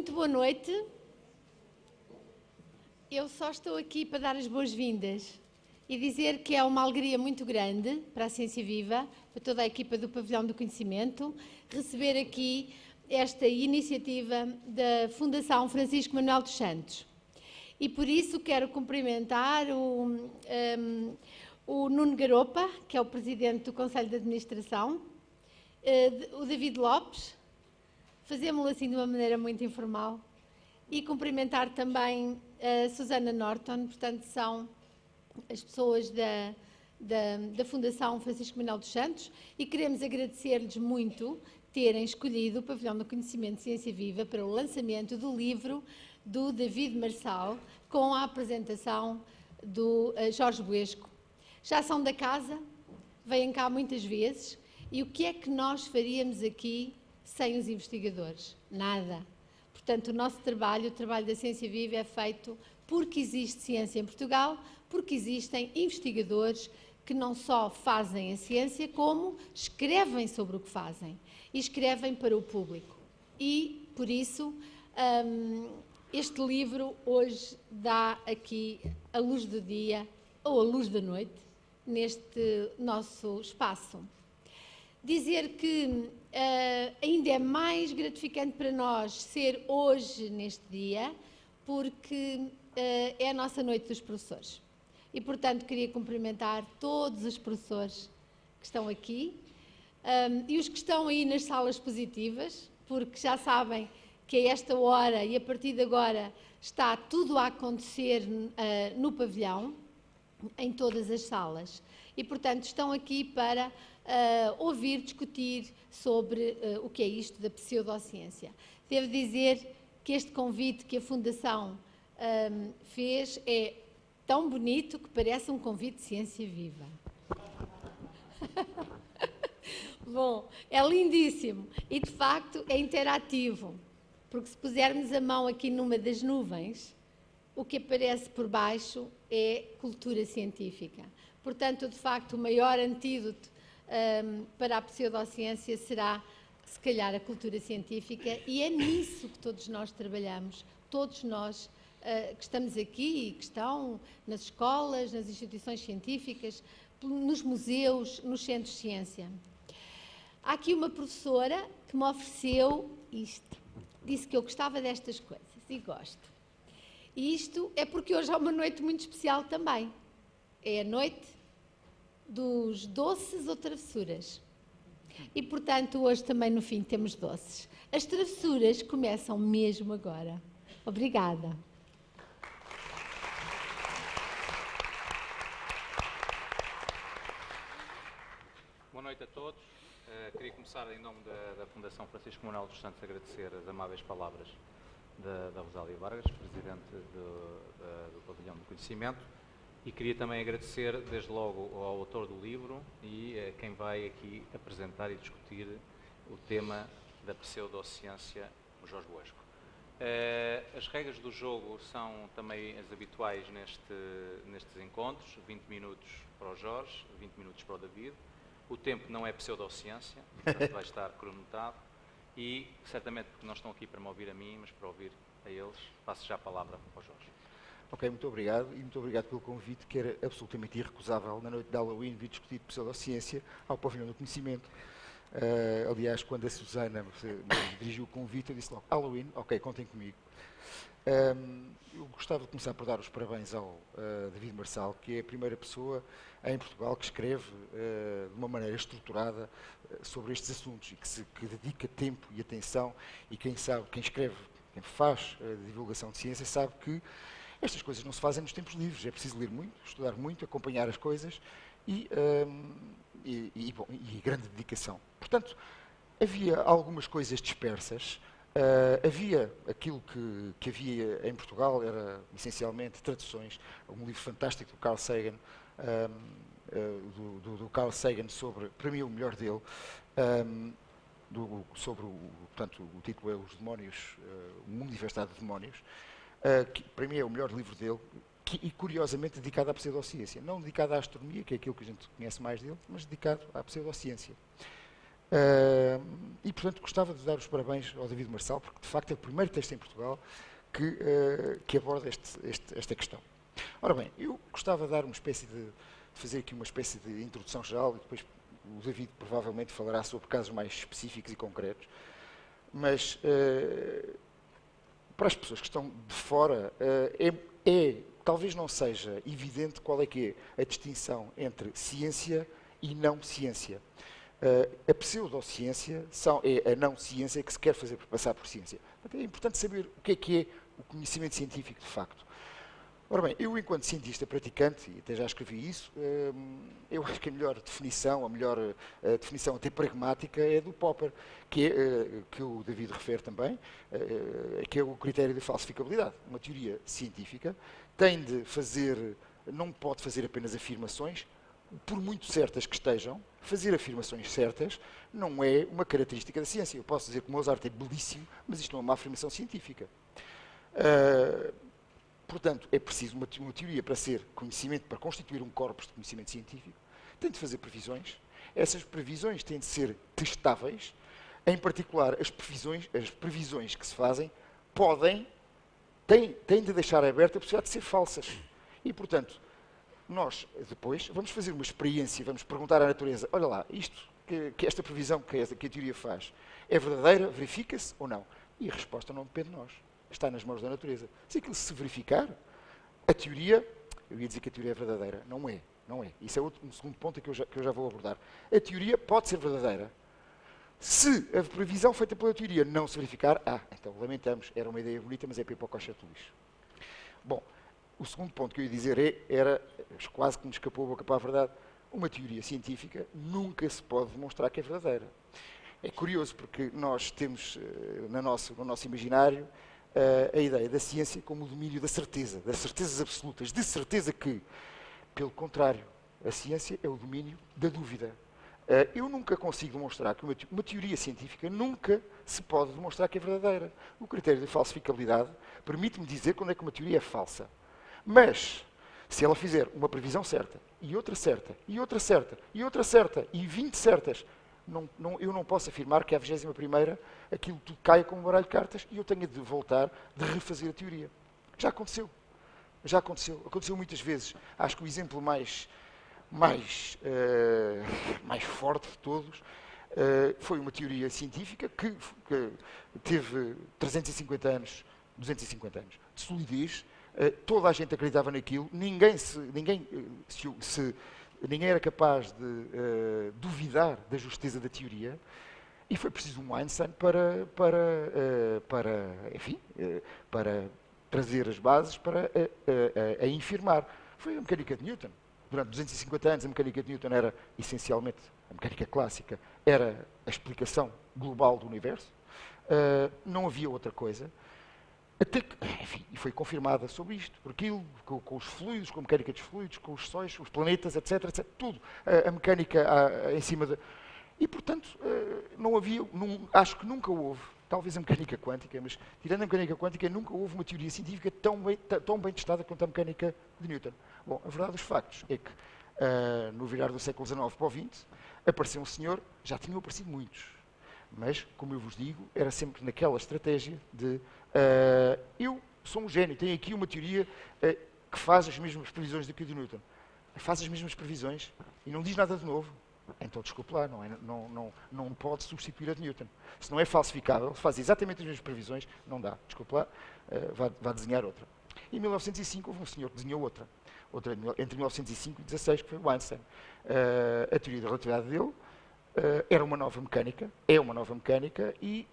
Muito boa noite. Eu só estou aqui para dar as boas-vindas e dizer que é uma alegria muito grande para a Ciência Viva, para toda a equipa do Pavilhão do Conhecimento, receber aqui esta iniciativa da Fundação Francisco Manuel dos Santos. E por isso quero cumprimentar o Nuno Garopa, que é o Presidente do Conselho de Administração, o David Lopes, fazemos-lo assim de uma maneira muito informal, e cumprimentar também a Susana Norton, portanto são as pessoas da Fundação Francisco Manuel dos Santos, e queremos agradecer-lhes muito terem escolhido o Pavilhão do Conhecimento de Ciência Viva para o lançamento do livro do David Marçal, com a apresentação do Jorge Buesco. Já são da casa, vêm cá muitas vezes, e o que é que nós faríamos aqui sem os investigadores? Nada. Portanto, o nosso trabalho, o trabalho da Ciência Viva é feito porque existe ciência em Portugal, porque existem investigadores que não só fazem a ciência, como escrevem sobre o que fazem e escrevem para o público. E, por isso, este livro hoje dá aqui a luz do dia ou a luz da noite neste nosso espaço. Dizer que ainda é mais gratificante para nós ser hoje neste dia, porque é a nossa noite dos professores. E, portanto, queria cumprimentar todos os professores que estão aqui e os que estão aí nas salas positivas, porque já sabem que a esta hora e a partir de agora está tudo a acontecer no pavilhão, em todas as salas. E, portanto, estão aqui para ouvir, discutir sobre o que é isto da pseudociência. Devo dizer que este convite que a Fundação fez é tão bonito que parece um convite de ciência viva. Bom, é lindíssimo e, de facto, é interativo, porque se pusermos a mão aqui numa das nuvens, o que aparece por baixo é cultura científica. Portanto, de facto, o maior antídoto para a pseudociência será, se calhar, a cultura científica, e é nisso que todos nós trabalhamos, todos nós que estamos aqui e que estão nas escolas, nas instituições científicas, nos museus, nos centros de ciência. Há aqui uma professora que me ofereceu isto, disse que eu gostava destas coisas e gosto. E isto é porque hoje é uma noite muito especial também. É a noite dos doces ou travessuras. E, portanto, hoje também no fim temos doces. As travessuras começam mesmo agora. Obrigada. Boa noite a todos. Queria começar em nome da Fundação Francisco Manuel dos Santos a agradecer as amáveis palavras da Rosália Vargas, Presidente do Pavilhão do Conhecimento, e queria também agradecer desde logo ao autor do livro e a quem vai aqui apresentar e discutir o tema da pseudociência, o Jorge Buesco. As regras do jogo são também as habituais nestes encontros, 20 minutos para o Jorge, 20 minutos para o David. O tempo não é pseudociência, portanto vai estar cronometrado e, certamente, porque não estão aqui para me ouvir a mim, mas para ouvir a eles, passo já a palavra ao Jorge. Ok, muito obrigado, e muito obrigado pelo convite, que era absolutamente irrecusável na noite de Halloween vir discutir pseudociência ao Pavilhão do Conhecimento. Aliás, quando a Susana me dirigiu o convite, eu disse logo, Halloween, ok, contem comigo. Eu gostava de começar por dar os parabéns ao David Marçal, que é a primeira pessoa em Portugal que escreve de uma maneira estruturada sobre estes assuntos e que dedica tempo e atenção, e quem sabe, quem escreve, quem faz a divulgação de ciência, sabe que estas coisas não se fazem nos tempos livres, é preciso ler muito, estudar muito, acompanhar as coisas e grande dedicação. Portanto, havia algumas coisas dispersas. Havia aquilo que havia em Portugal, era essencialmente traduções, um livro fantástico do Carl Sagan, do Carl Sagan sobre, para mim, o melhor dele, portanto, o título é Os Demónios, o Mundo Infestado de Demónios, que para mim é o melhor livro dele, e curiosamente dedicado à pseudociência, não dedicado à astronomia, que é aquilo que a gente conhece mais dele, mas dedicado à pseudociência. E, portanto, gostava de dar os parabéns ao David Marçal, porque, de facto, é o primeiro texto em Portugal que aborda esta questão. Ora bem, eu gostava de dar fazer aqui uma espécie de introdução geral, e depois o David provavelmente falará sobre casos mais específicos e concretos, mas para as pessoas que estão de fora, talvez não seja evidente qual é que é a distinção entre ciência e não ciência. A pseudociência é a não ciência que se quer fazer passar por ciência. Portanto, é importante saber o que é o conhecimento científico de facto. Ora bem, eu enquanto cientista praticante, e até já escrevi isso, eu acho que a melhor definição, definição até pragmática é do Popper, que o David refere também, que é o critério de falsificabilidade. Uma teoria científica não pode fazer apenas afirmações, por muito certas que estejam. Fazer afirmações certas não é uma característica da ciência. Eu posso dizer que Mozart é belíssimo, mas isto não é uma afirmação científica. Portanto, é preciso uma teoria para ser conhecimento, para constituir um corpus de conhecimento científico, tem de fazer previsões. Essas previsões têm de ser testáveis. Em particular, as previsões que se fazem têm de deixar aberta a possibilidade de ser falsas. E, portanto, nós depois vamos fazer uma experiência, vamos perguntar à natureza, olha lá, isto, que esta previsão que a teoria faz, é verdadeira, verifica-se ou não? E a resposta não depende de nós. Está nas mãos da natureza. Se aquilo se verificar, a teoria, eu ia dizer que a teoria é verdadeira, não é. Isso é um segundo ponto que eu já vou abordar. A teoria pode ser verdadeira. Se a previsão feita pela teoria não se verificar, então lamentamos, era uma ideia bonita, mas é pipoca ao chato de lixo. Bom, o segundo ponto que eu ia dizer era, quase que me escapou a boca para a verdade, uma teoria científica nunca se pode demonstrar que é verdadeira. É curioso porque nós temos no nosso imaginário a ideia da ciência como o domínio da certeza, das certezas absolutas, de certeza que, pelo contrário, a ciência é o domínio da dúvida. Eu nunca consigo demonstrar que uma teoria científica nunca se pode demonstrar que é verdadeira. O critério de falsificabilidade permite-me dizer quando é que uma teoria é falsa. Mas, se ela fizer uma previsão certa, e outra certa, e outra certa, e outra certa, e 20 certas, eu não posso afirmar que à 21ª aquilo tudo caia como um baralho de cartas e eu tenha de voltar, de refazer a teoria. Já aconteceu. Aconteceu muitas vezes. Acho que o exemplo mais forte de todos foi uma teoria científica que teve 250 anos de solidez. Toda a gente acreditava naquilo, ninguém era capaz de duvidar da justeza da teoria, e foi preciso um Einstein para trazer as bases para a infirmar. Foi a mecânica de Newton. Durante 250 anos, a mecânica de Newton era, essencialmente, a mecânica clássica, era a explicação global do universo. Não havia outra coisa. Até que, e foi confirmada sobre isto, por aquilo, com os fluidos, com a mecânica dos fluidos, com os sóis, os planetas, etc. Tudo. A mecânica em cima da... E, portanto, acho que nunca houve, talvez a mecânica quântica, mas tirando a mecânica quântica, nunca houve uma teoria científica tão bem testada quanto a mecânica de Newton. Bom, a verdade dos factos é que, no virar do século XIX para o XX, apareceu um senhor, já tinham aparecido muitos, mas, como eu vos digo, era sempre naquela estratégia de eu sou um gênio, tenho aqui uma teoria que faz as mesmas previsões do que a de Newton. Faz as mesmas previsões e não diz nada de novo. Então, desculpe lá, não pode substituir a de Newton. Se não é falsificável, faz exatamente as mesmas previsões, não dá. Desculpe lá, vá desenhar outra. Em 1905 houve um senhor que desenhou outra entre 1905 e 1916, que foi o Einstein. A teoria da relatividade dele era uma nova mecânica, é uma nova mecânica e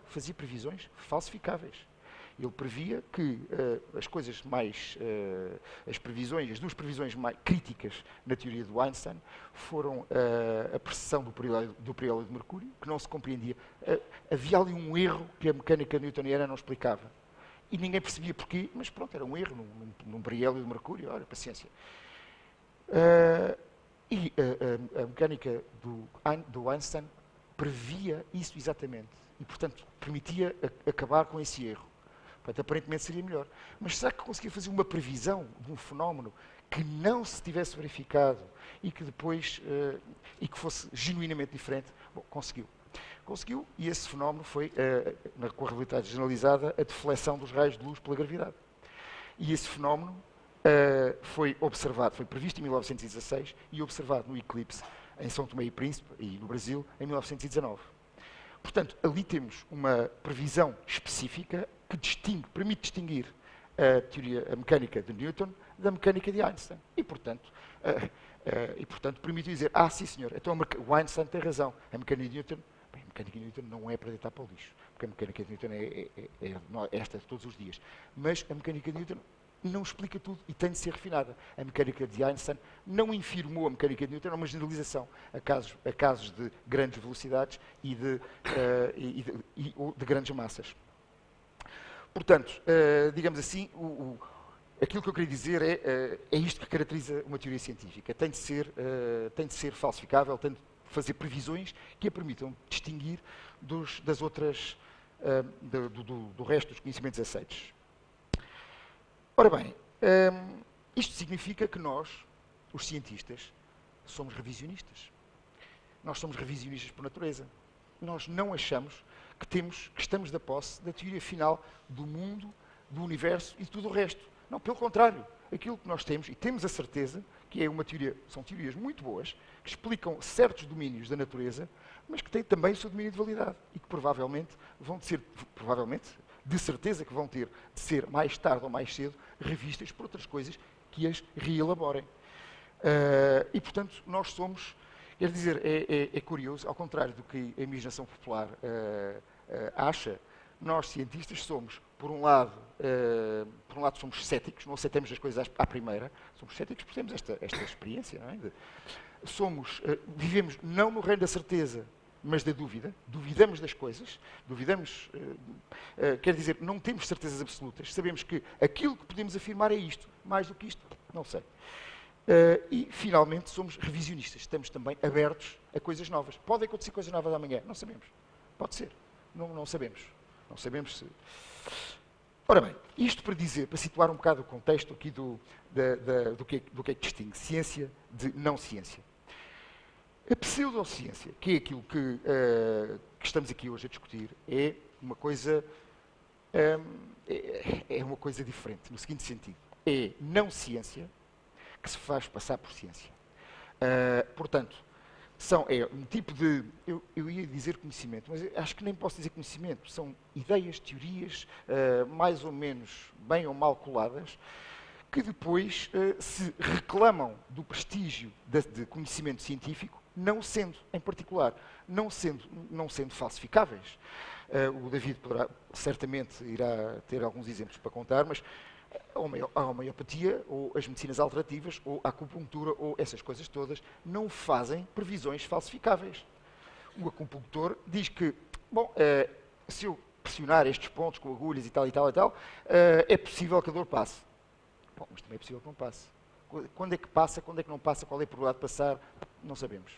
fazia previsões falsificáveis. Ele previa que as duas previsões mais críticas na teoria do Einstein foram a precessão do periélio de Mercúrio, que não se compreendia. Havia ali um erro que a mecânica newtoniana não explicava. E ninguém percebia porquê, mas pronto, era um erro num periélio de Mercúrio, olha, paciência. E a mecânica do Einstein previa isso exatamente e, portanto, permitia acabar com esse erro. Portanto, aparentemente seria melhor. Mas será que conseguia fazer uma previsão de um fenómeno que não se tivesse verificado e que depois e que fosse genuinamente diferente? Bom, conseguiu. Conseguiu, e esse fenómeno foi, com a relatividade generalizada, a deflexão dos raios de luz pela gravidade. E esse fenómeno foi observado, foi previsto em 1916 e observado no eclipse em São Tomé e Príncipe e no Brasil em 1919. Portanto, ali temos uma previsão específica que permite distinguir a mecânica de Newton da mecânica de Einstein. E, portanto, permite dizer, sim senhor, então o Einstein tem razão, a mecânica de Newton, bem, a mecânica de Newton não é para deitar para o lixo, porque a mecânica de Newton é esta de todos os dias. Mas a mecânica de Newton não explica tudo e tem de ser refinada. A mecânica de Einstein não infirmou a mecânica de Newton, é uma generalização a casos de grandes velocidades e de grandes massas. Portanto, digamos assim, aquilo que eu queria dizer é isto que caracteriza uma teoria científica. Tem de ser falsificável, tem de fazer previsões que a permitam distinguir do resto dos conhecimentos aceitos. Ora bem, isto significa que nós, os cientistas, somos revisionistas. Nós somos revisionistas por natureza. Nós não achamos que estamos da posse da teoria final do mundo, do universo e de tudo o resto. Não, pelo contrário. Aquilo que nós temos, e temos a certeza, que são teorias muito boas, que explicam certos domínios da natureza, mas que têm também o seu domínio de validade e que provavelmente, de certeza que vão ter de ser mais tarde ou mais cedo revistas por outras coisas que as reelaborem. E, portanto, nós somos, quer dizer, é curioso, ao contrário do que a imaginação popular acha, nós cientistas somos, por um lado somos céticos, não aceitamos as coisas à primeira, somos céticos porque temos esta experiência, não é? Vivemos não no reino da certeza, mas da dúvida, duvidamos das coisas, quer dizer, não temos certezas absolutas, sabemos que aquilo que podemos afirmar é isto, mais do que isto, não sei. E, finalmente, somos revisionistas, estamos também abertos a coisas novas. Podem acontecer coisas novas amanhã, não sabemos, pode ser, não sabemos, não sabemos se... Ora bem, isto para situar um bocado o contexto aqui do que é que distingue ciência de não ciência. A pseudociência, que é aquilo que estamos aqui hoje a discutir, é uma coisa diferente, no seguinte sentido. É não ciência que se faz passar por ciência. Portanto, é um tipo de... Eu ia dizer conhecimento, mas acho que nem posso dizer conhecimento. São ideias, teorias, mais ou menos bem ou mal coladas, que depois se reclamam do prestígio de conhecimento científico, não sendo falsificáveis. O David certamente irá ter alguns exemplos para contar, mas a homeopatia, ou as medicinas alternativas, ou a acupuntura, ou essas coisas todas, não fazem previsões falsificáveis. O acupuntor diz que, se eu pressionar estes pontos com agulhas e tal, é possível que a dor passe. Bom, mas também é possível que não passe. Quando é que passa, quando é que não passa, qual é a probabilidade de passar, não sabemos.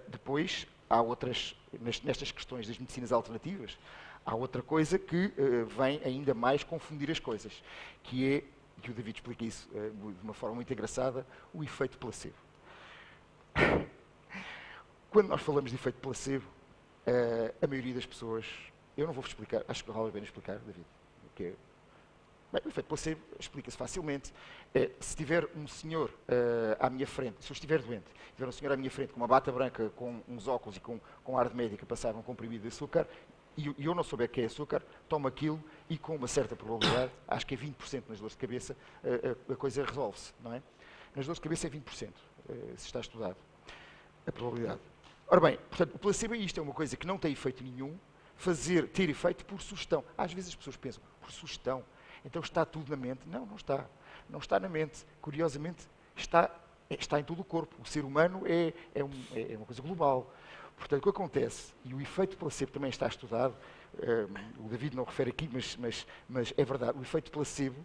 Depois, há outras, nestas questões das medicinas alternativas, há outra coisa que vem ainda mais confundir as coisas, que o David explica isso de uma forma muito engraçada, o efeito placebo. Quando nós falamos de efeito placebo, a maioria das pessoas, eu não vou explicar, acho que vale a pena explicar, David, o efeito placebo explica-se facilmente. Se tiver um senhor à minha frente, se eu estiver doente, tiver um senhor à minha frente com uma bata branca, com uns óculos e com ar de médico a passar um comprimido de açúcar, e eu não souber que é açúcar, tomo aquilo e com uma certa probabilidade, acho que é 20% nas dores de cabeça, a coisa resolve-se, não é? Nas dores de cabeça é 20%, se está estudado, a probabilidade. Ora bem, portanto, o placebo é isto, é uma coisa que não tem efeito nenhum, ter efeito por sugestão. Às vezes as pessoas pensam, por sugestão, então está tudo na mente. Não, não está. Não está na mente. Curiosamente, está em todo o corpo. O ser humano é uma coisa global. Portanto, o que acontece, e o efeito placebo também está estudado, o David não refere aqui, mas é verdade, o efeito placebo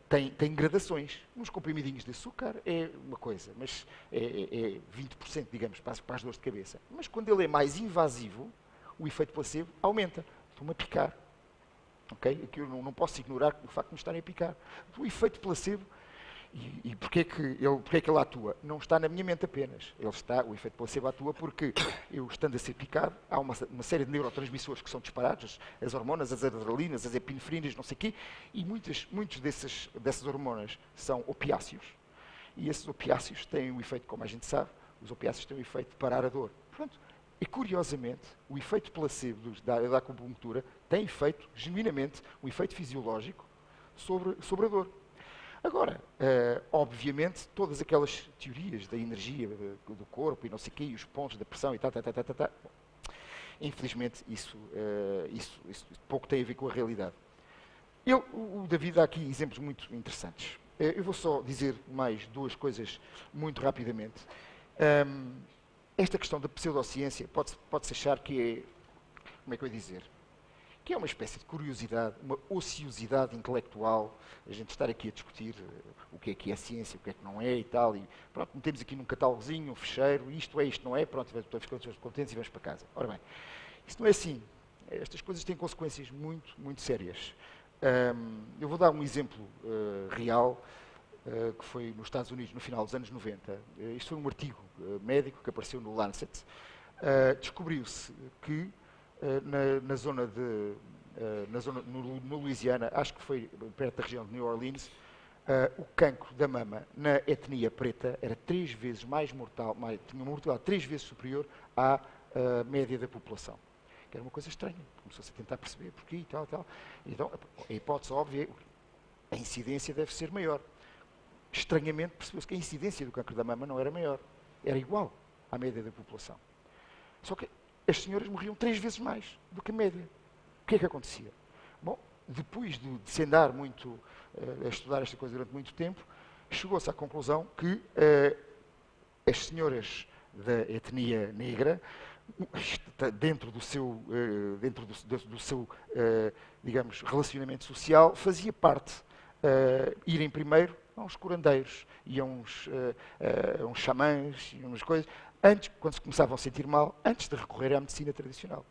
tem gradações. Uns comprimidinhos de açúcar é uma coisa, mas é 20%, digamos, para as dores de cabeça. Mas quando ele é mais invasivo, o efeito placebo aumenta. Estou-me a picar. Okay? Aqui eu não posso ignorar o facto de me estarem a picar. O efeito placebo E porquê que ele atua? Não está na minha mente apenas. O efeito placebo atua porque eu, estando a ser picado, há uma série de neurotransmissores que são disparados, as hormonas, as adrenalinas, as epinefrinas, não sei o quê, e muitos dessas hormonas são opiáceos. E esses opiáceos têm um efeito, como a gente sabe, os opiáceos têm um efeito de parar a dor. Pronto. E, curiosamente, o efeito placebo da acupuntura tem efeito, genuinamente, um efeito fisiológico sobre a dor. Agora, obviamente, todas aquelas teorias da energia do corpo e não sei o quê, e os pontos da pressão e tal, infelizmente, isso pouco tem a ver com a realidade. O David dá aqui exemplos muito interessantes. Eu vou só dizer mais duas coisas muito rapidamente. Esta questão da pseudociência pode-se achar que é, como é que eu ia dizer, que é uma espécie de curiosidade, uma ociosidade intelectual, a gente estar aqui a discutir o que é ciência, o que é que não é e tal, e pronto, metemos aqui num catálogozinho, um fecheiro, isto é, isto não é, pronto, ficamos contentes e vamos para casa. Ora bem, isso não é assim. Estas coisas têm consequências muito, muito sérias. Eu vou dar um exemplo real, que foi nos Estados Unidos no final dos anos 90. Isto foi um artigo médico que apareceu no Lancet. Descobriu-se que no Louisiana, acho que foi perto da região de New Orleans, o cancro da mama na etnia preta era 3 vezes mais mortal, tinha uma mortalidade 3 vezes superior à média da população. Que era uma coisa estranha. Começou-se a tentar perceber porquê e tal. Então, a hipótese óbvia, a incidência deve ser maior. Estranhamente percebeu-se que a incidência do cancro da mama não era maior. Era igual à média da população. Só que as senhoras morriam 3 vezes mais do que a média. O que é que acontecia? Bom, depois de se andar muito a estudar esta coisa durante muito tempo, chegou-se à conclusão que as senhoras da etnia negra, dentro do seu, digamos, relacionamento social, fazia parte irem primeiro a uns curandeiros e a uns xamãs e umas coisas, antes, quando se começavam a sentir mal, antes de recorrer à medicina tradicional.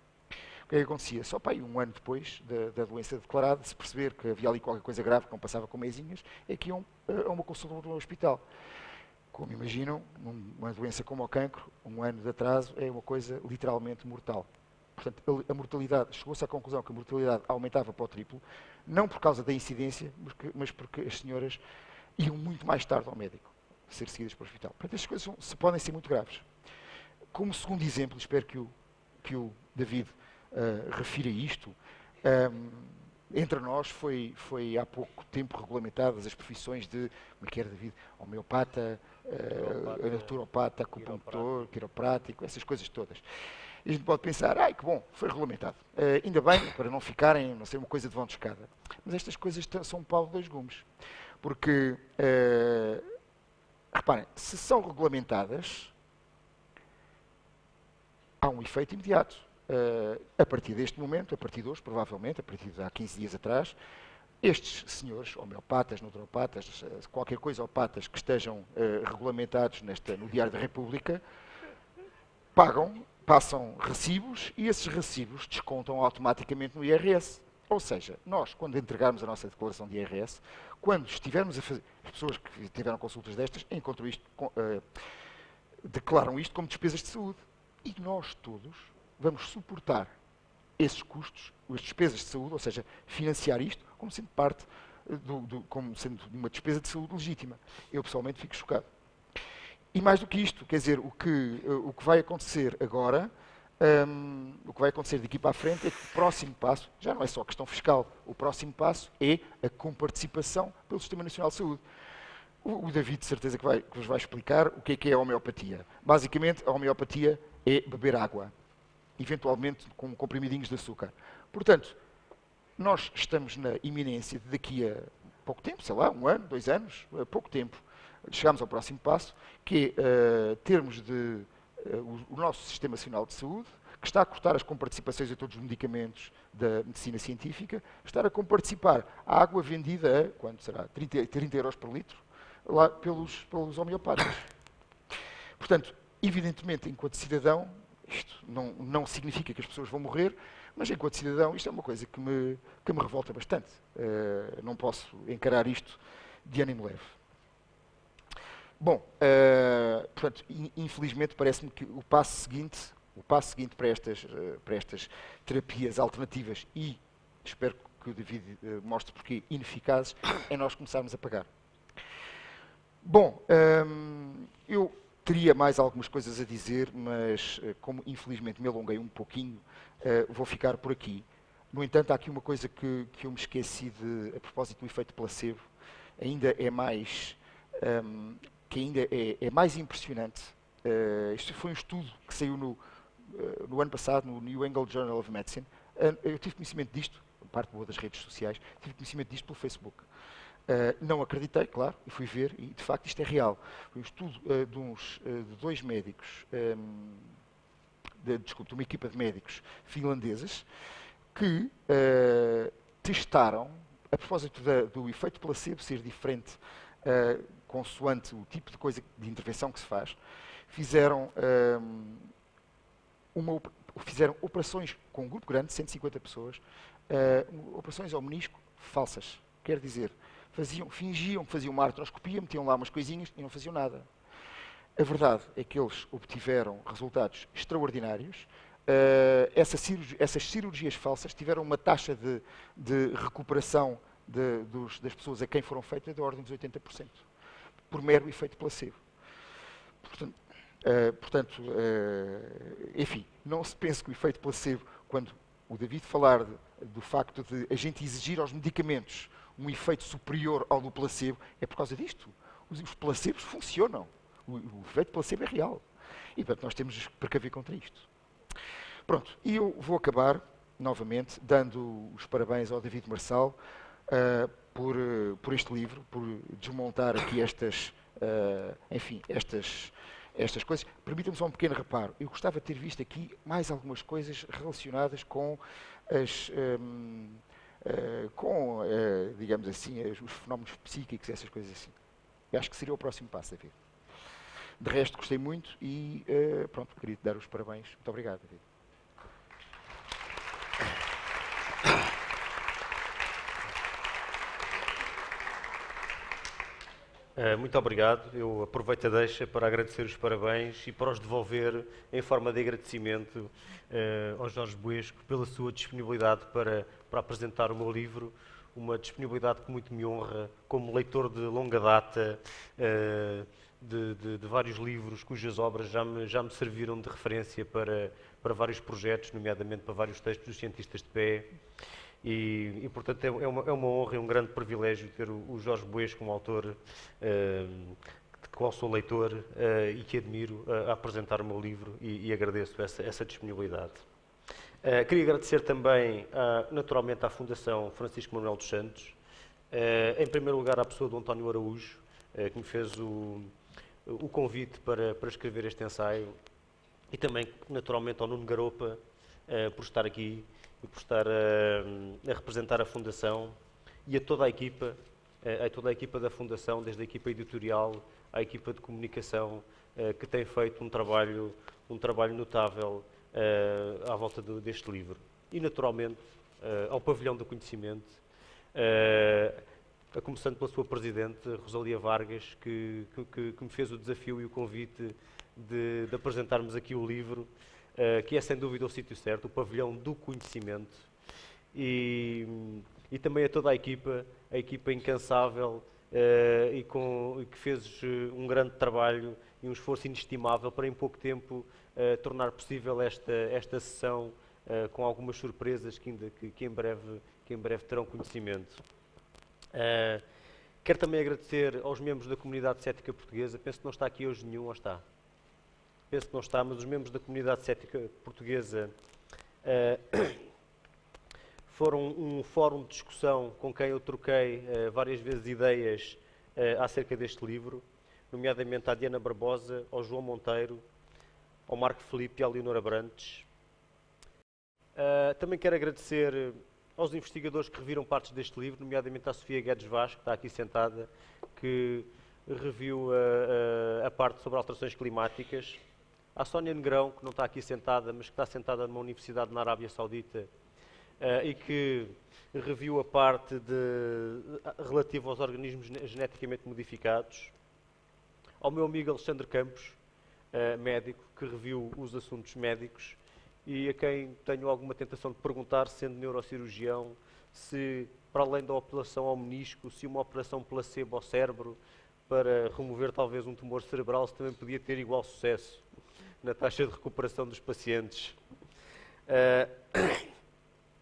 O que é que acontecia? Só para aí um ano depois da doença declarada, de se perceber que havia ali qualquer coisa grave que não passava com mesinhas, é que iam a uma consulta no hospital. Como imaginam, uma doença como o cancro, um ano de atraso, é uma coisa literalmente mortal. Portanto, a mortalidade, chegou-se à conclusão que a mortalidade aumentava para o triplo, não por causa da incidência, mas porque as senhoras iam muito mais tarde ao médico, ser seguidas para o hospital. Portanto, estas coisas podem ser muito graves. Como segundo exemplo, espero que o David refira isto, entre nós foi há pouco tempo regulamentadas as profissões de, como é que era, David, homeopata, naturopata, acupuntor, quiroprático, essas coisas todas. E a gente pode pensar, que bom, foi regulamentado. Ainda bem, para não ficarem, não ser uma coisa de vão de escada. Mas estas coisas são um pau de 2 gumes. Porque, reparem, se são regulamentadas, há um efeito imediato. A partir deste momento, a partir de hoje, provavelmente, a partir de há 15 dias atrás, estes senhores, homeopatas, naturopatas, qualquer coisa opatas que estejam regulamentados no Diário da República, passam recibos e esses recibos descontam automaticamente no IRS. Ou seja, nós, quando entregarmos a nossa declaração de IRS, quando estivermos a fazer, as pessoas que tiveram consultas destas encontram isto, declaram isto como despesas de saúde. E nós todos vamos suportar esses custos, as despesas de saúde, ou seja, financiar isto como sendo parte, como sendo uma despesa de saúde legítima. Eu pessoalmente fico chocado. E mais do que isto, quer dizer, o que vai acontecer agora, o que vai acontecer daqui para a frente é que o próximo passo, já não é só a questão fiscal, o próximo passo é a comparticipação pelo Sistema Nacional de Saúde. O David, de certeza, que vos vai explicar o que é a homeopatia. Basicamente, a homeopatia é beber água, eventualmente com comprimidinhos de açúcar. Portanto, nós estamos na iminência de daqui a pouco tempo, sei lá, 1 ano, 2 anos, pouco tempo, chegamos ao próximo passo, que é termos o nosso Sistema Nacional de Saúde, que está a cortar as comparticipações a todos os medicamentos da medicina científica, estar a comparticipar a água vendida a, quanto será, 30 euros por litro, lá pelos homeopatas. Portanto, evidentemente, enquanto cidadão, isto não significa que as pessoas vão morrer, mas enquanto cidadão isto é uma coisa que me revolta bastante. Não posso encarar isto de ânimo leve. Bom, portanto, infelizmente parece-me que o passo seguinte para estas terapias alternativas e espero que o David mostre porque ineficazes, é nós começarmos a pagar. Bom, eu teria mais algumas coisas a dizer, mas como infelizmente me alonguei um pouquinho, vou ficar por aqui. No entanto, há aqui uma coisa que eu me esqueci a propósito do efeito placebo, ainda é mais, é mais impressionante. Isto foi um estudo que saiu no ano passado no New England Journal of Medicine. Eu tive conhecimento disto, parte boa das redes sociais, tive conhecimento disto pelo Facebook. Não acreditei, claro, e fui ver, e de facto isto é real. Foi um estudo de dois médicos, de uma equipa de médicos finlandeses, que testaram, a propósito do efeito placebo ser diferente consoante o tipo de coisa de intervenção que se faz, fizeram operações com um grupo grande, 150 pessoas, operações ao menisco falsas. Quer dizer, fingiam que faziam uma artroscopia, metiam lá umas coisinhas e não faziam nada. A verdade é que eles obtiveram resultados extraordinários. Essas cirurgias falsas tiveram uma taxa de recuperação das pessoas a quem foram feitas da ordem dos 80%, por mero efeito placebo. Portanto, enfim, não se pense que o efeito placebo, quando o David falar do facto de a gente exigir aos medicamentos um efeito superior ao do placebo, é por causa disto. Os placebos funcionam. O efeito placebo é real. E, portanto, nós temos de precaver contra isto. Pronto, e eu vou acabar, novamente, dando os parabéns ao David Marçal por este livro, por desmontar aqui estas coisas. Permita-me só um pequeno reparo. Eu gostava de ter visto aqui mais algumas coisas relacionadas com digamos assim, os fenómenos psíquicos, essas coisas assim. Eu acho que seria o próximo passo, David. De resto, gostei muito e, pronto, queria te dar os parabéns. Muito obrigado, David. Muito obrigado. Eu aproveito a deixa para agradecer os parabéns e para os devolver em forma de agradecimento ao Jorge Buesco pela sua disponibilidade para apresentar o meu livro, uma disponibilidade que muito me honra como leitor de longa data de vários livros cujas obras já me serviram de referência para vários projetos, nomeadamente para vários textos dos cientistas de pé. E portanto, é uma honra e um grande privilégio ter o Jorge Buesco como autor, de qual sou leitor e que admiro, a apresentar o meu livro e agradeço essa disponibilidade. Queria agradecer também, naturalmente, à Fundação Francisco Manuel dos Santos, em primeiro lugar à pessoa do António Araújo, que me fez o convite para escrever este ensaio, e também, naturalmente, ao Nuno Garopa, por estar aqui e por estar a representar a Fundação, e a toda a equipa da Fundação, desde a equipa editorial à equipa de comunicação, que tem feito um trabalho notável à volta deste livro. E, naturalmente, ao Pavilhão do Conhecimento, a começando pela sua Presidente, Rosalia Vargas, que me fez o desafio e o convite de apresentarmos aqui o livro, que é sem dúvida o sítio certo, o Pavilhão do Conhecimento, e também a toda a equipa incansável e que fez um grande trabalho e um esforço inestimável para em pouco tempo tornar possível esta sessão com algumas surpresas que em breve terão conhecimento. Quero também agradecer aos membros da comunidade cética portuguesa. Penso que não está aqui hoje nenhum, ou está? Penso que não está, mas os membros da comunidade cética portuguesa foram um fórum de discussão com quem eu troquei várias vezes ideias acerca deste livro, nomeadamente à Diana Barbosa, ao João Monteiro, ao Marco Filipe e à Leonora Brantes. Também quero agradecer aos investigadores que reviram partes deste livro, nomeadamente à Sofia Guedes Vaz, que está aqui sentada, que reviu a parte sobre alterações climáticas, à Sónia Negrão, que não está aqui sentada, mas que está sentada numa universidade na Arábia Saudita, e que reviu a parte relativa aos organismos geneticamente modificados, ao meu amigo Alexandre Campos, médico, que reviu os assuntos médicos e a quem tenho alguma tentação de perguntar, sendo neurocirurgião, se, para além da operação ao menisco, se uma operação placebo ao cérebro para remover talvez um tumor cerebral, se também podia ter igual sucesso na taxa de recuperação dos pacientes.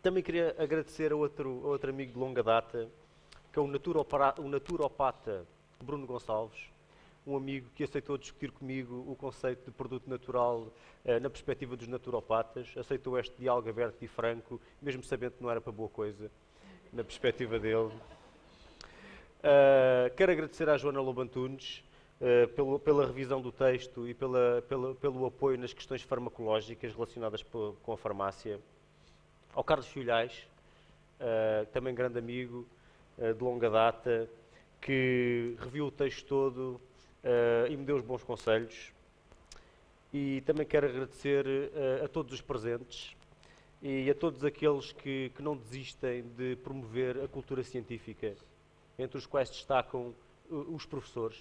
Também queria agradecer a outro amigo de longa data, que é o naturopata Bruno Gonçalves, um amigo que aceitou discutir comigo o conceito de produto natural na perspectiva dos naturopatas, aceitou este diálogo aberto e franco, mesmo sabendo que não era para boa coisa, na perspectiva dele. Quero agradecer à Joana Lobo Antunes pela revisão do texto e pelo apoio nas questões farmacológicas relacionadas com a farmácia. Ao Carlos Filhais, também grande amigo de longa data, que reviu o texto todo e me deu os bons conselhos. E também quero agradecer a todos os presentes e a todos aqueles que não desistem de promover a cultura científica, entre os quais destacam os professores,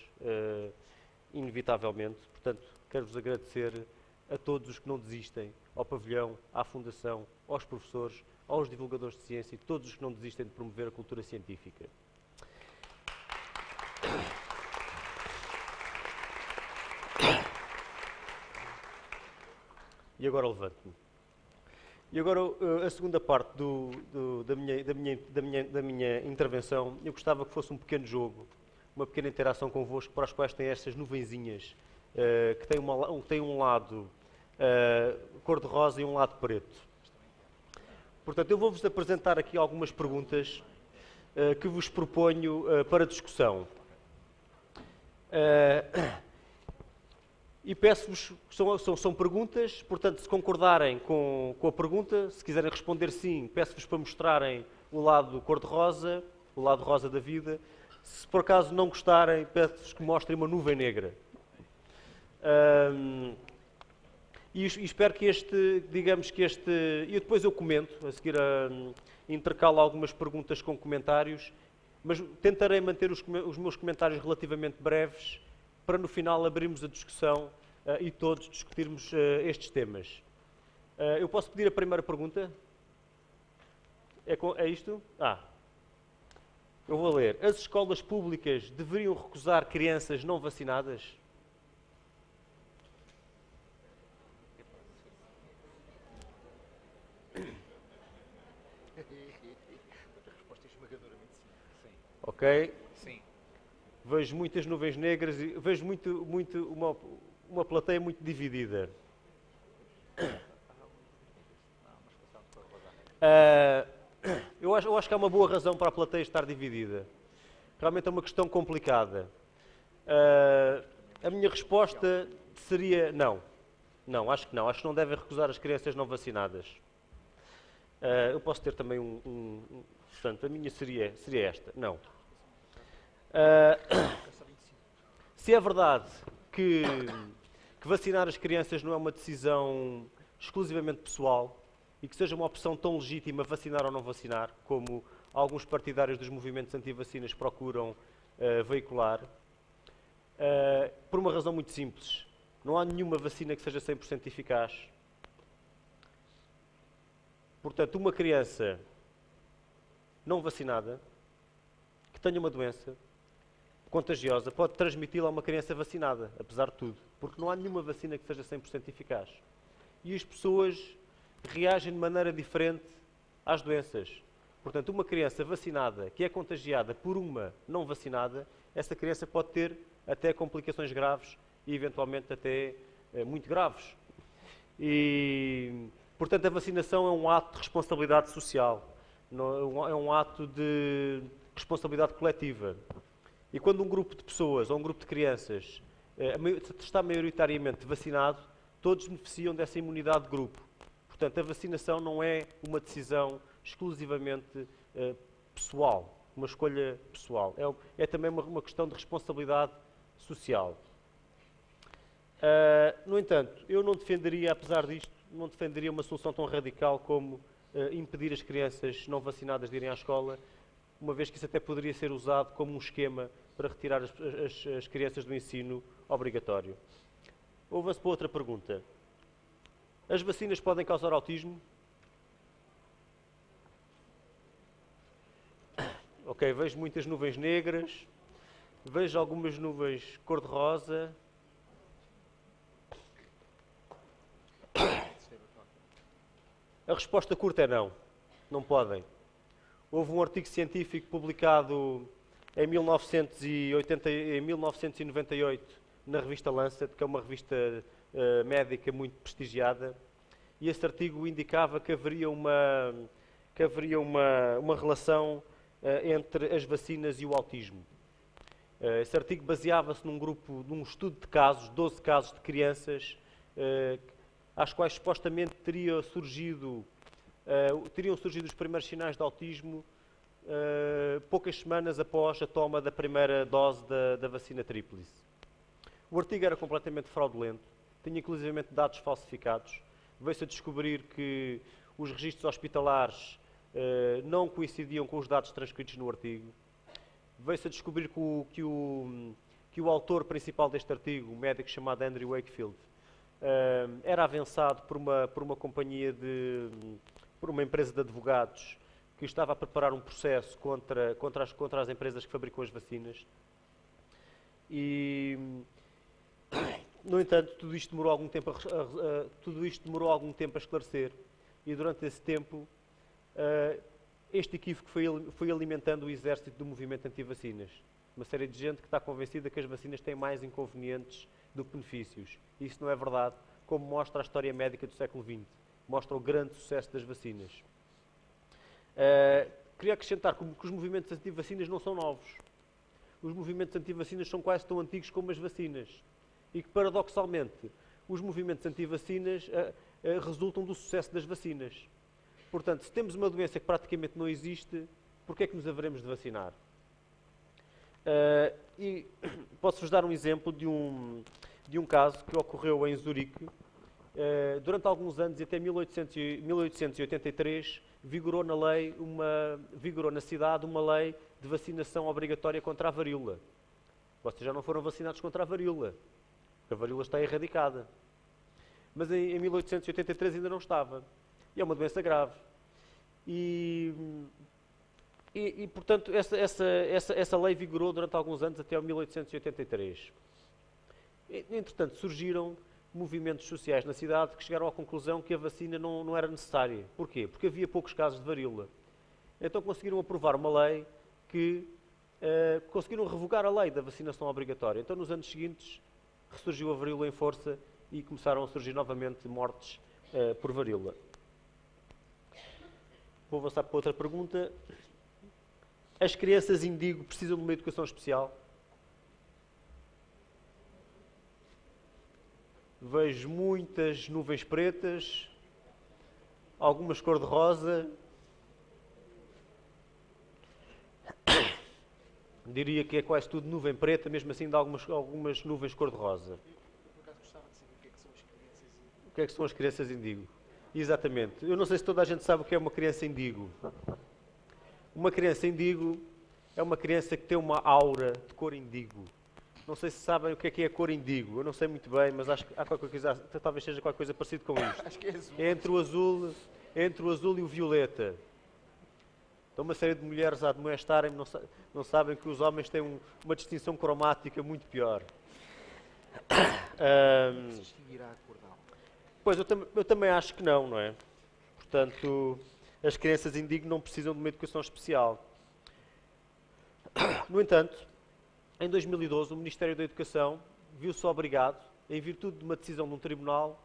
inevitavelmente. Portanto, quero-vos agradecer a todos os que não desistem, ao pavilhão, à Fundação, aos professores, aos divulgadores de ciência e todos os que não desistem de promover a cultura científica. E agora levanto-me. E agora a segunda parte da minha intervenção, eu gostava que fosse um pequeno jogo, uma pequena interação convosco, para as quais tem estas nuvenzinhas, que têm um lado cor-de-rosa e um lado preto. Portanto, eu vou-vos apresentar aqui algumas perguntas que vos proponho para discussão. E peço-vos, são perguntas, portanto, se concordarem com a pergunta, se quiserem responder sim, peço-vos para mostrarem o lado cor-de-rosa, o lado rosa da vida. Se por acaso não gostarem, peço-vos que mostrem uma nuvem negra. E espero que e depois eu comento, a seguir intercalo algumas perguntas com comentários, mas tentarei manter os meus comentários relativamente breves, para no final abrirmos a discussão e todos discutirmos estes temas. Eu posso pedir a primeira pergunta? É isto? Eu vou ler. As escolas públicas deveriam recusar crianças não vacinadas? A resposta é esmagadoramente sim. Ok. Sim. Vejo muitas nuvens negras e vejo uma plateia muito dividida. Eu acho que há uma boa razão para a plateia estar dividida. Realmente é uma questão complicada. A minha resposta seria não. Não, acho que não. Acho que não devem recusar as crianças não vacinadas. Eu posso ter também portanto, a minha seria esta. Não. Se é verdade que vacinar as crianças não é uma decisão exclusivamente pessoal e que seja uma opção tão legítima vacinar ou não vacinar, como alguns partidários dos movimentos anti-vacinas procuram veicular, por uma razão muito simples. Não há nenhuma vacina que seja 100% eficaz. Portanto, uma criança não vacinada, que tenha uma doença contagiosa, pode transmiti-la a uma criança vacinada, apesar de tudo, porque não há nenhuma vacina que seja 100% eficaz. E as pessoas reagem de maneira diferente às doenças. Portanto, uma criança vacinada que é contagiada por uma não vacinada, essa criança pode ter até complicações graves e, eventualmente, até muito graves. E, portanto, a vacinação é um ato de responsabilidade social, é um ato de responsabilidade coletiva. E quando um grupo de pessoas ou um grupo de crianças está maioritariamente vacinado, todos beneficiam dessa imunidade de grupo. Portanto, a vacinação não é uma decisão exclusivamente pessoal, uma escolha pessoal. É também uma questão de responsabilidade social. No entanto, eu não defenderia, apesar disto, não defenderia uma solução tão radical como impedir as crianças não vacinadas de irem à escola, uma vez que isso até poderia ser usado como um esquema para retirar as crianças do ensino obrigatório. Avanço para outra pergunta. As vacinas podem causar autismo? Ok, vejo muitas nuvens negras, vejo algumas nuvens cor-de-rosa. A resposta curta é não. Não podem. Houve um artigo científico publicado em 1998 na revista Lancet, que é uma revista médica muito prestigiada, e esse artigo indicava que haveria uma relação entre as vacinas e o autismo. Esse artigo baseava-se num estudo de casos, 12 casos de crianças, às quais supostamente teriam surgido os primeiros sinais de autismo poucas semanas após a toma da primeira dose da vacina tríplice. O artigo era completamente fraudulento, tinha inclusivamente dados falsificados. Veio-se a descobrir que os registros hospitalares não coincidiam com os dados transcritos no artigo. Veio-se a descobrir que o autor principal deste artigo, um médico chamado Andrew Wakefield, era avançado por uma companhia por uma empresa de advogados que estava a preparar um processo contra as empresas que fabricam as vacinas. E, no entanto, tudo isto demorou algum tempo a esclarecer, e durante esse tempo este equívoco foi alimentando o exército do movimento anti-vacinas. Uma série de gente que está convencida que as vacinas têm mais inconvenientes do que benefícios. Isso não é verdade, como mostra a história médica do século XX. Mostra o grande sucesso das vacinas. Queria acrescentar que os movimentos anti-vacinas não são novos. Os movimentos anti-vacinas são quase tão antigos como as vacinas. E que, paradoxalmente, os movimentos anti-vacinas resultam do sucesso das vacinas. Portanto, se temos uma doença que praticamente não existe, por que é que nos haveremos de vacinar? E posso-vos dar um exemplo de um caso que ocorreu em Zurique. Durante alguns anos, até 1883, vigorou na cidade uma lei de vacinação obrigatória contra a varíola. Vocês já não foram vacinados contra a varíola, porque a varíola está erradicada. Mas em 1883 ainda não estava. E é uma doença grave. E portanto, essa lei vigorou durante alguns anos, até 1883. Entretanto, surgiram movimentos sociais na cidade que chegaram à conclusão que a vacina não era necessária. Porquê? Porque havia poucos casos de varíola. Então conseguiram aprovar uma lei que conseguiram revogar a lei da vacinação obrigatória. Então, nos anos seguintes, ressurgiu a varíola em força e começaram a surgir novamente mortes por varíola. Vou avançar para outra pergunta. As crianças indigo precisam de uma educação especial? Vejo muitas nuvens pretas, algumas cor-de-rosa. Diria que é quase tudo nuvem preta, mesmo assim de algumas nuvens cor-de-rosa. Por acaso gostava de saber o que é que são as crianças indigo. O que é que são as crianças indigo? Exatamente. Eu não sei se toda a gente sabe o que é uma criança indigo. Uma criança indigo é uma criança que tem uma aura de cor indigo. Não sei se sabem o que é a cor indigo. Eu não sei muito bem, mas acho que há qualquer coisa, talvez seja qualquer coisa parecida com isto. Acho que é azul. É entre o azul e o violeta. Então, uma série de mulheres a admoestarem-me não sabem que os homens têm uma distinção cromática muito pior. Se distinguirá a cor da alma. Pois, eu também acho que não é? Portanto, as crianças indigo não precisam de uma educação especial. No entanto, em 2012, o Ministério da Educação viu-se obrigado, em virtude de uma decisão de um tribunal,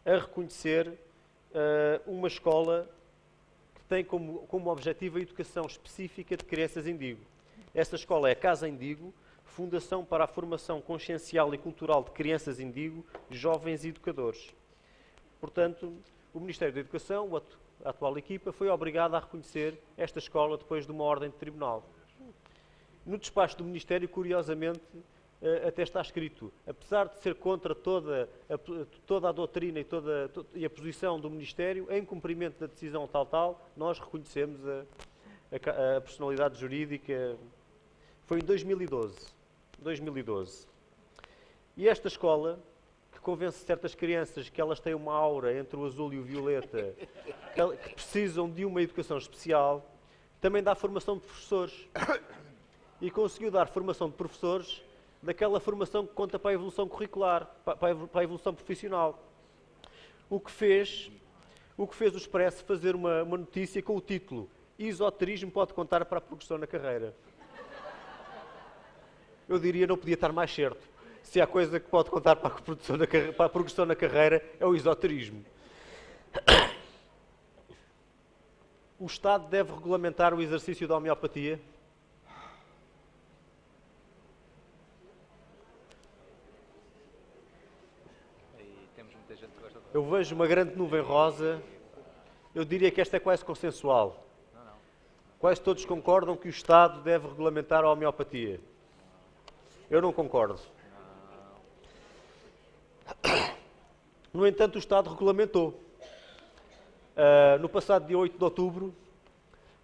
a reconhecer uma escola que tem como objetivo a educação específica de crianças indigo. Essa escola é a Casa Indigo, Fundação para a Formação Consciencial e Cultural de Crianças Indigo, Jovens e Educadores. Portanto, o Ministério da Educação, a atual equipa, foi obrigada a reconhecer esta escola depois de uma ordem de tribunal. No despacho do Ministério, curiosamente, até está escrito, apesar de ser contra toda a doutrina e a posição do Ministério, em cumprimento da decisão tal, nós reconhecemos a personalidade jurídica. Foi em 2012. E esta escola, que convence certas crianças que elas têm uma aura entre o azul e o violeta, que precisam de uma educação especial, também dá formação de professores. E conseguiu dar formação de professores daquela formação que conta para a evolução curricular, para a evolução profissional. O que fez o Expresso fazer uma notícia com o título "Esoterismo pode contar para a progressão na carreira". Eu diria não podia estar mais certo. Se há coisa que pode contar para a progressão na carreira é o esoterismo. O Estado deve regulamentar o exercício da homeopatia? E temos muita gente que gosta de... Eu vejo uma grande nuvem rosa. Eu diria que esta é quase consensual. Quase todos concordam que o Estado deve regulamentar a homeopatia. Eu não concordo. No entanto, o Estado regulamentou. No passado dia 8 de outubro,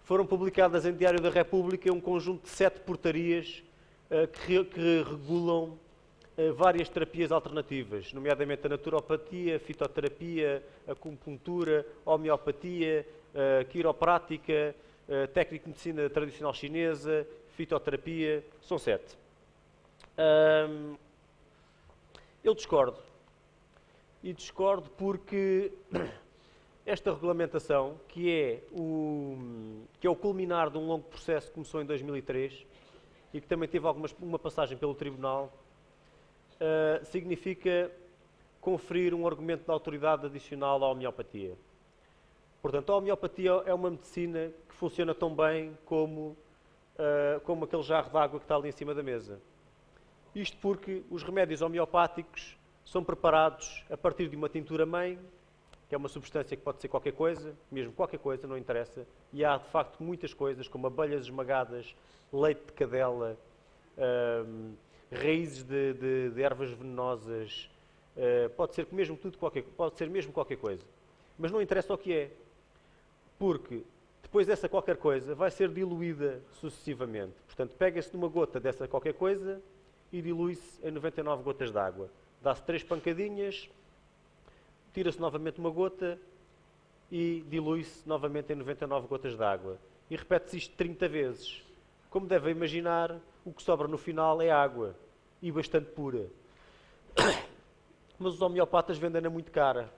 foram publicadas em Diário da República um conjunto de 7 portarias que regulam várias terapias alternativas, nomeadamente a naturopatia, a fitoterapia, a acupuntura, a homeopatia, a quiroprática, a técnica de medicina tradicional chinesa, fitoterapia, são 7. Eu discordo. E discordo porque esta regulamentação, que é o culminar de um longo processo que começou em 2003 e que também teve uma passagem pelo Tribunal, significa conferir um argumento de autoridade adicional à homeopatia. Portanto, a homeopatia é uma medicina que funciona tão bem como aquele jarro de água que está ali em cima da mesa. Isto porque os remédios homeopáticos são preparados a partir de uma tintura-mãe, que é uma substância que pode ser qualquer coisa, mesmo qualquer coisa, não interessa, e há de facto muitas coisas, como abelhas esmagadas, leite de cadela, raízes de ervas venenosas, pode ser mesmo qualquer coisa. Mas não interessa o que é, porque depois dessa qualquer coisa vai ser diluída sucessivamente. Portanto, pega-se numa gota dessa qualquer coisa e dilui-se em 99 gotas de água. Dá-se 3 pancadinhas, tira-se novamente uma gota e dilui-se novamente em 99 gotas de água. E repete-se isto 30 vezes. Como devem imaginar, o que sobra no final é água, e bastante pura. Mas os homeopatas vendem-na muito cara.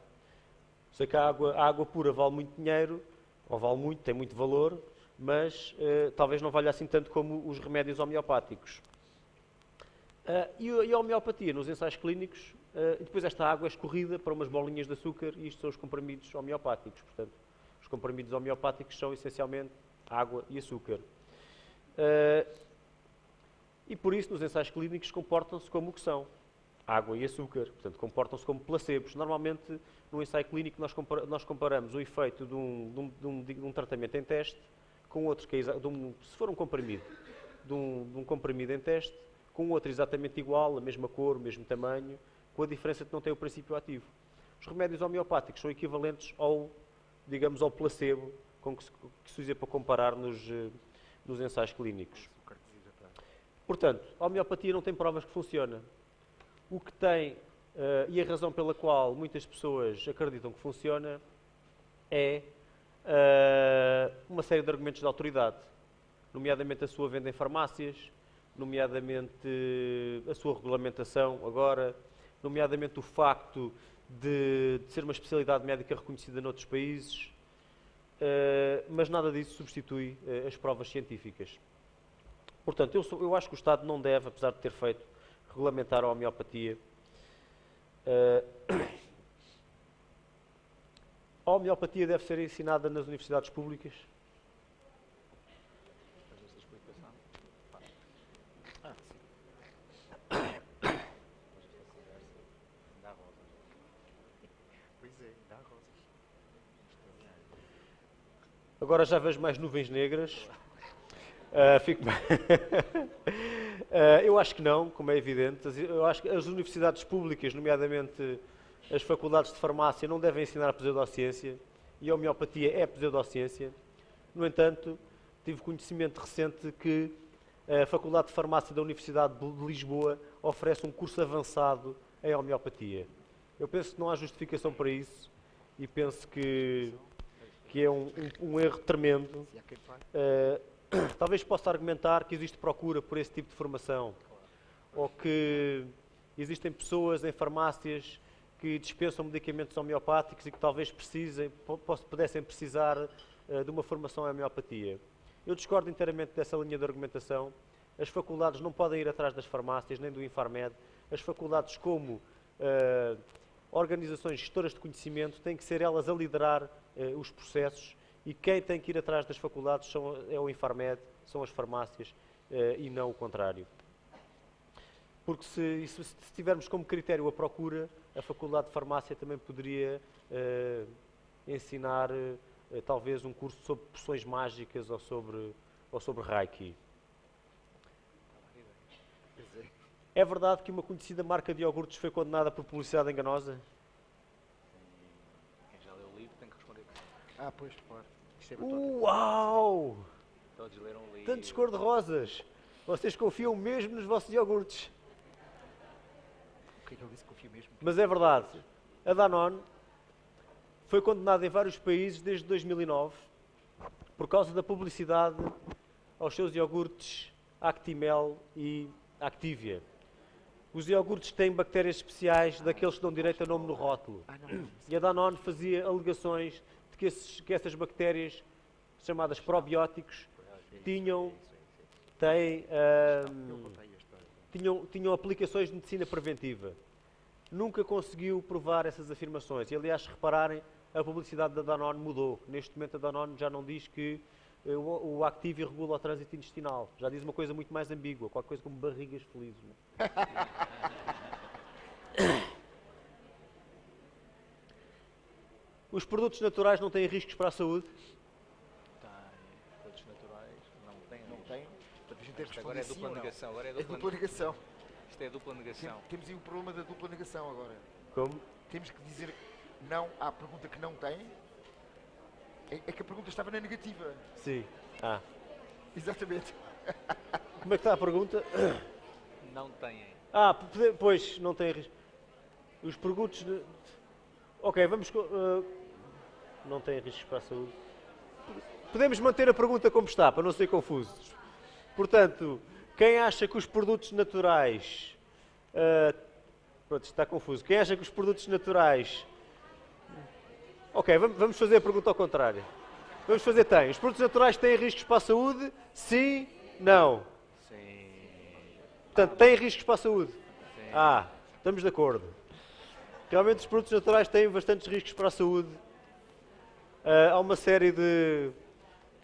Sei que a água pura vale muito dinheiro, ou vale muito, tem muito valor, mas talvez não valha assim tanto como os remédios homeopáticos. E a homeopatia, nos ensaios clínicos, depois esta água é escorrida para umas bolinhas de açúcar e isto são os comprimidos homeopáticos. Portanto, os comprimidos homeopáticos são essencialmente água e açúcar. E por isso, nos ensaios clínicos, comportam-se como o que são. Água e açúcar. Portanto, comportam-se como placebos. Normalmente, no ensaio clínico, nós comparamos o efeito de um tratamento em teste com outro, se for um comprimido, de um comprimido em teste, com outro exatamente igual, a mesma cor, o mesmo tamanho, com a diferença de que não tem o princípio ativo. Os remédios homeopáticos são equivalentes ao placebo que se usa para comparar nos ensaios clínicos. Portanto, a homeopatia não tem provas que funciona. O que tem, e a razão pela qual muitas pessoas acreditam que funciona, é uma série de argumentos de autoridade, nomeadamente a sua venda em farmácias, nomeadamente a sua regulamentação agora, nomeadamente o facto de ser uma especialidade médica reconhecida noutros países, mas nada disso substitui as provas científicas. Portanto, eu acho que o Estado não deve, apesar de ter feito, regulamentar a homeopatia. A homeopatia deve ser ensinada nas universidades públicas? Agora já vejo mais nuvens negras. Eu acho que não, como é evidente. Eu acho que as universidades públicas, nomeadamente as faculdades de farmácia, não devem ensinar a pseudociência e a homeopatia é pseudociência. No entanto, tive conhecimento recente que a Faculdade de Farmácia da Universidade de Lisboa oferece um curso avançado em homeopatia. Eu penso que não há justificação para isso e penso que é um erro tremendo. Talvez possa argumentar que existe procura por esse tipo de formação, ou que existem pessoas em farmácias que dispensam medicamentos homeopáticos e que talvez pudessem precisar de uma formação em homeopatia. Eu discordo inteiramente dessa linha de argumentação. As faculdades não podem ir atrás das farmácias, nem do Infarmed. As faculdades, como organizações gestoras de conhecimento, têm que ser elas a liderar os processos, e quem tem que ir atrás das faculdades é o Infarmed, são as farmácias, e não o contrário. Porque se tivermos como critério a procura, a Faculdade de Farmácia também poderia ensinar talvez um curso sobre poções mágicas ou sobre Reiki. É verdade que uma conhecida marca de iogurtes foi condenada por publicidade enganosa? Quem já leu o livro tem que responder que sim. Pois, claro. Isto é batota. Uau! Todos leram o livro. Tantos cor-de-rosas! Vocês confiam mesmo nos vossos iogurtes? O que é que ele disse que confia mesmo? Mas é verdade. A Danone foi condenada em vários países desde 2009 por causa da publicidade aos seus iogurtes Actimel e Activia. Os iogurtes têm bactérias especiais daqueles que dão direito a nome no rótulo. E a Danone fazia alegações de que essas bactérias, chamadas probióticos, tinham aplicações de medicina preventiva. Nunca conseguiu provar essas afirmações. E, aliás, se repararem, a publicidade da Danone mudou. Neste momento a Danone já não diz que o Activia regula o trânsito intestinal. Já diz uma coisa muito mais ambígua, qualquer coisa como barrigas felizes. Os produtos naturais não têm riscos para a saúde? Os produtos naturais não têm. Não tem? Portanto, a gente tem que Isto agora é responder sim dupla ou não. negação. Agora é É dupla dupla negação. Isto é dupla negação. Temos aí o problema da dupla negação agora. Como? Temos que dizer não à pergunta que não tem. É que a pergunta estava na negativa. Sim. Exatamente. Como é que está a pergunta? Não têm. Pois, não tem risco. Os produtos... Ok, vamos... não têm riscos para a saúde. Podemos manter a pergunta como está, para não ser confusos. Portanto, quem acha que os produtos naturais... pronto, está confuso. Quem acha que os produtos naturais... Ok, vamos fazer a pergunta ao contrário. Vamos fazer tem. Os produtos naturais têm riscos para a saúde? Sim? Não? Sim. Portanto, têm riscos para a saúde? Sim. Estamos de acordo. Realmente os produtos naturais têm bastantes riscos para a saúde. Há uma série de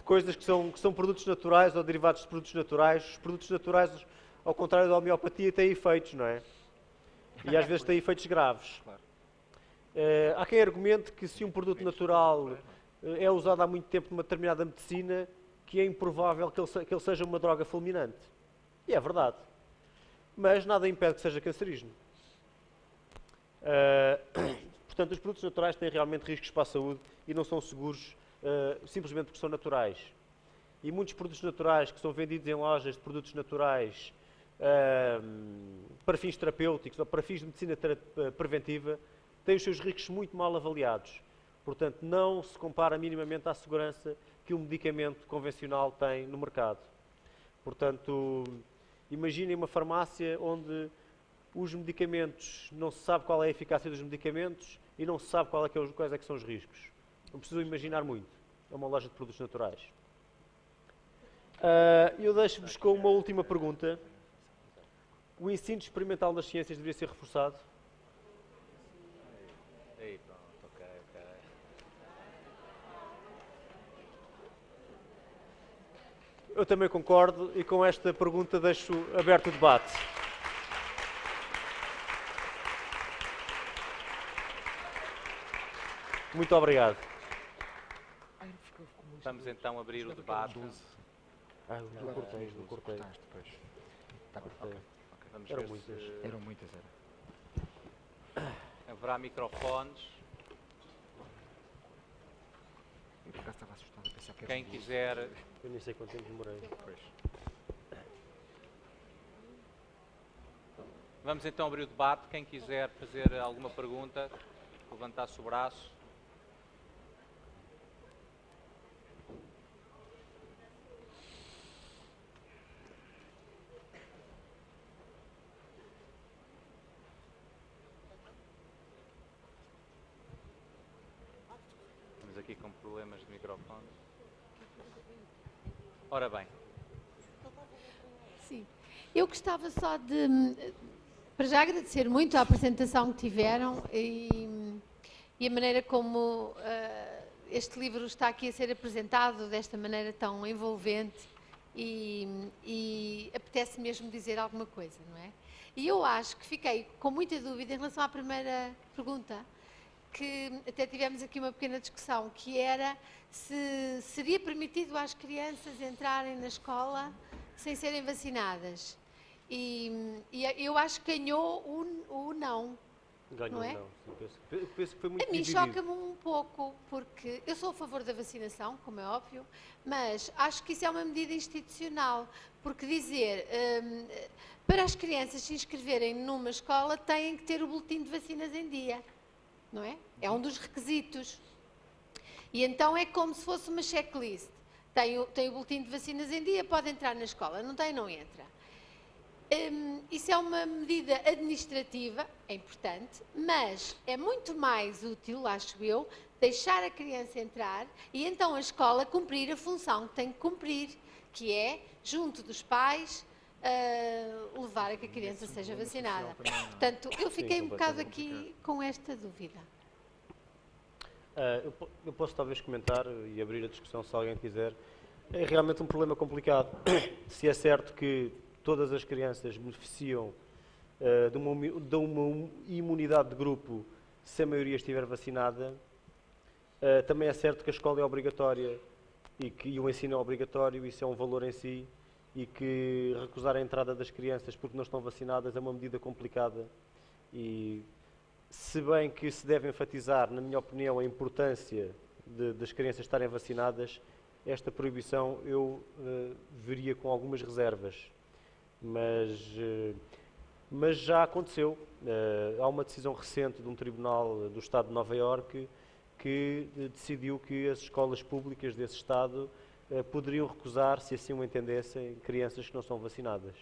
coisas que são produtos naturais ou derivados de produtos naturais. Os produtos naturais, ao contrário da homeopatia, têm efeitos, não é? E às vezes têm efeitos graves. Claro. Há quem argumente que se um produto natural é usado há muito tempo numa determinada medicina, que é improvável que ele seja uma droga fulminante. E é verdade. Mas nada impede que seja cancerígeno. Portanto, os produtos naturais têm realmente riscos para a saúde e não são seguros simplesmente porque são naturais. E muitos produtos naturais que são vendidos em lojas de produtos naturais para fins terapêuticos ou para fins de medicina preventiva têm os seus riscos muito mal avaliados. Portanto, não se compara minimamente à segurança que um medicamento convencional tem no mercado. Portanto, imaginem uma farmácia onde os medicamentos, não se sabe qual é a eficácia dos medicamentos e não se sabe quais é que são os riscos. Não precisam imaginar muito. É uma loja de produtos naturais. Eu deixo-vos com uma última pergunta. O ensino experimental nas ciências deveria ser reforçado? Aí, pronto, ok. Eu também concordo e com esta pergunta deixo aberto o debate. Muito obrigado. Vamos então abrir o debate. Não cortei. Cortaste, pois. Tá bem, ok. Vamos Eram ver muitas. se Eram muitas, haverá microfones. Eu por acaso estava assustado a pensar que era Quem duas. quiser Eu nem sei quanto tempo demorei. Pois. Vamos então abrir o debate. Quem quiser fazer alguma pergunta, levantar-se o braço. Estamos aqui com problemas de microfone. Ora bem, Sim. Eu gostava só de, para já, agradecer muito a apresentação que tiveram e a maneira como este livro está aqui a ser apresentado desta maneira tão envolvente e apetece mesmo dizer alguma coisa, não é? E eu acho que fiquei com muita dúvida em relação à primeira pergunta, que até tivemos aqui uma pequena discussão, que era se seria permitido às crianças entrarem na escola sem serem vacinadas. E eu acho que ganhou o não. Ganhou Não é? não. Penso que foi muito A mim dividido. choca-me um pouco, porque eu sou a favor da vacinação, como é óbvio, mas acho que isso é uma medida institucional, porque dizer para as crianças se inscreverem numa escola têm que ter o boletim de vacinas em dia, não é? É um dos requisitos. E então é como se fosse uma checklist. Tem o boletim de vacinas em dia, pode entrar na escola, não tem, não entra. Isso é uma medida administrativa, é importante, mas é muito mais útil, acho eu, deixar a criança entrar e então a escola cumprir a função que tem que cumprir, que é, junto dos pais, levar a que a criança seja vacinada. Portanto, eu fiquei um bocado aqui com esta dúvida. Eu posso talvez comentar e abrir a discussão se alguém quiser. É realmente um problema complicado. Se é certo que todas as crianças beneficiam de uma imunidade de grupo se a maioria estiver vacinada, também é certo que a escola é obrigatória e o ensino é obrigatório, isso é um valor em si, e que recusar a entrada das crianças porque não estão vacinadas é uma medida complicada. E se bem que se deve enfatizar, na minha opinião, a importância das crianças estarem vacinadas, esta proibição eu veria com algumas reservas. Mas já aconteceu. Há uma decisão recente de um tribunal do Estado de Nova Iorque que decidiu que as escolas públicas desse Estado poderiam recusar, se assim o entendessem, crianças que não são vacinadas.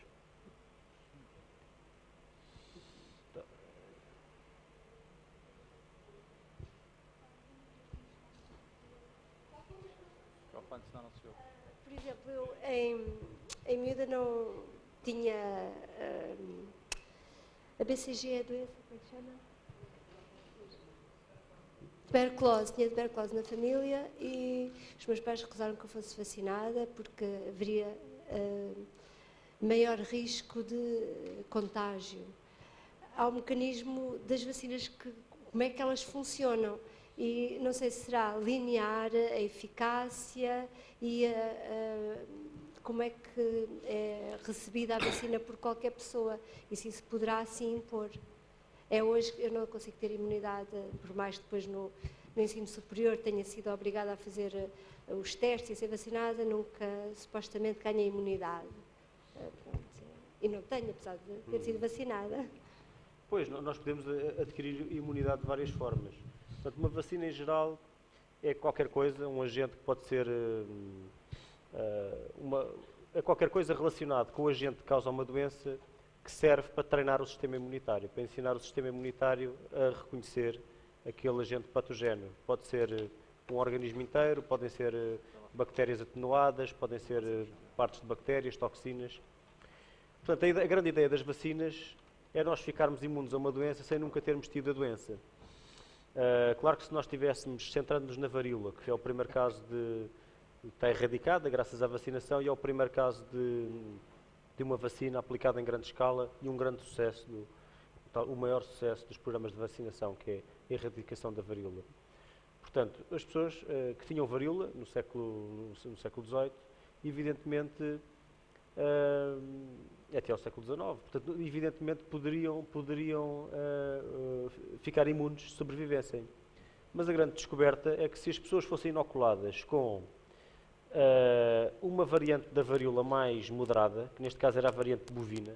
microfone, senão não se ouve. Por exemplo, eu em miúda não tinha a BCG, a doença, como é que chama? Tuberculose, tinha tuberculose na família e os meus pais recusaram que eu fosse vacinada porque haveria maior risco de contágio. Há um mecanismo das vacinas, como é que elas funcionam? E não sei se será linear a eficácia e como é que é recebida a vacina por qualquer pessoa e se isso poderá assim impor. É hoje que eu não consigo ter imunidade, por mais que depois no ensino superior tenha sido obrigada a fazer os testes e ser vacinada, nunca supostamente ganhei imunidade. E não tenho, apesar de ter sido vacinada. Pois, nós podemos adquirir imunidade de várias formas. Portanto, uma vacina em geral é qualquer coisa, um agente que pode ser é qualquer coisa relacionado com o agente que causa uma doença que serve para treinar o sistema imunitário, para ensinar o sistema imunitário a reconhecer aquele agente patogéneo. Pode ser um organismo inteiro, podem ser bactérias atenuadas, podem ser partes de bactérias, toxinas. Portanto, a grande ideia das vacinas é nós ficarmos imunes a uma doença sem nunca termos tido a doença. Claro que se nós estivéssemos centrando-nos na varíola, que é o primeiro caso está erradicada graças à vacinação e é o primeiro caso de uma vacina aplicada em grande escala e um grande sucesso, o maior sucesso dos programas de vacinação, que é a erradicação da varíola. Portanto, as pessoas que tinham varíola no século XVIII, evidentemente, até ao século XIX, portanto, evidentemente poderiam ficar imunes se sobrevivessem. Mas a grande descoberta é que se as pessoas fossem inoculadas com uma variante da varíola mais moderada, que neste caso era a variante bovina,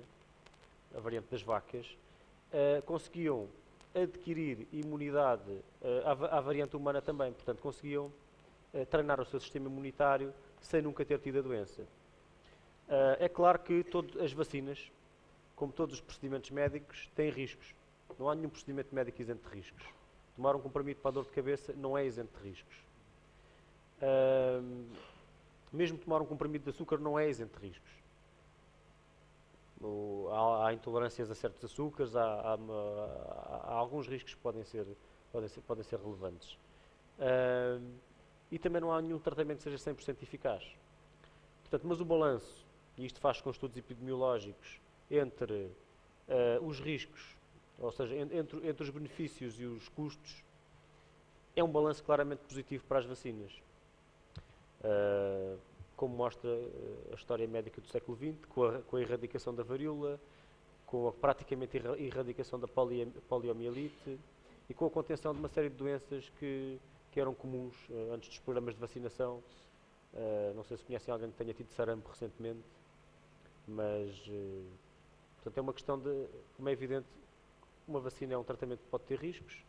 variante das vacas, conseguiam adquirir imunidade à variante humana também. Portanto, conseguiam treinar o seu sistema imunitário sem nunca ter tido a doença. É claro que as vacinas, como todos os procedimentos médicos, têm riscos. Não há nenhum procedimento médico isento de riscos. Tomar um comprimido para a dor de cabeça não é isento de riscos. Mesmo tomar um comprimido de açúcar não é isento de riscos. Há intolerâncias a certos açúcares, há alguns riscos que podem ser relevantes. E também não há nenhum tratamento que seja 100% eficaz. Portanto, mas o balanço, e isto faz com estudos epidemiológicos, entre os riscos, ou seja, entre os benefícios e os custos, é um balanço claramente positivo para as vacinas. Como mostra a história médica do século XX, com a erradicação da varíola, com a praticamente erradicação da poliomielite e com a contenção de uma série de doenças que eram comuns antes dos programas de vacinação. Não sei se conhecem alguém que tenha tido sarampo recentemente, mas portanto, é uma questão de, como é evidente, uma vacina é um tratamento que pode ter riscos.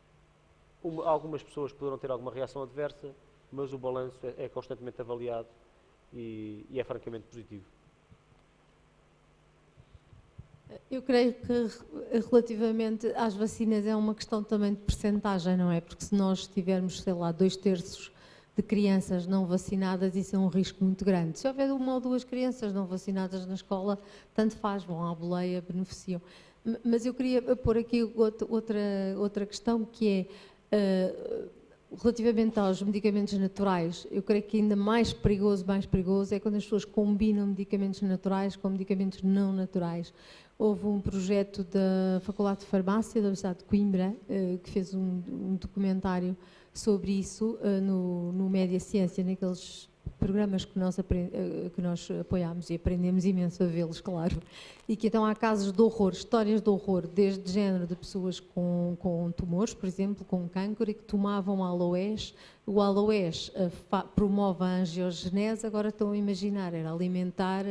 Algumas pessoas poderão ter alguma reação adversa, mas o balanço é constantemente avaliado e é francamente positivo. Eu creio que relativamente às vacinas é uma questão também de percentagem, não é? Porque se nós tivermos, sei lá, 2/3 de crianças não vacinadas, isso é um risco muito grande. Se houver 1 ou 2 crianças não vacinadas na escola, tanto faz, vão à boleia, beneficiam. Mas eu queria pôr aqui outra questão, que é, relativamente aos medicamentos naturais, eu creio que ainda mais perigoso é quando as pessoas combinam medicamentos naturais com medicamentos não naturais. Houve um projeto da Faculdade de Farmácia da Universidade de Coimbra que fez um documentário sobre isso no Média Ciência, naqueles programas que nós apoiámos e aprendemos imenso a vê-los, claro, e que então há casos de horror, histórias de horror, desde género de pessoas com tumores, por exemplo, com câncer, e que tomavam aloés. O aloés promove a angiogenese, agora estão a imaginar, era alimentar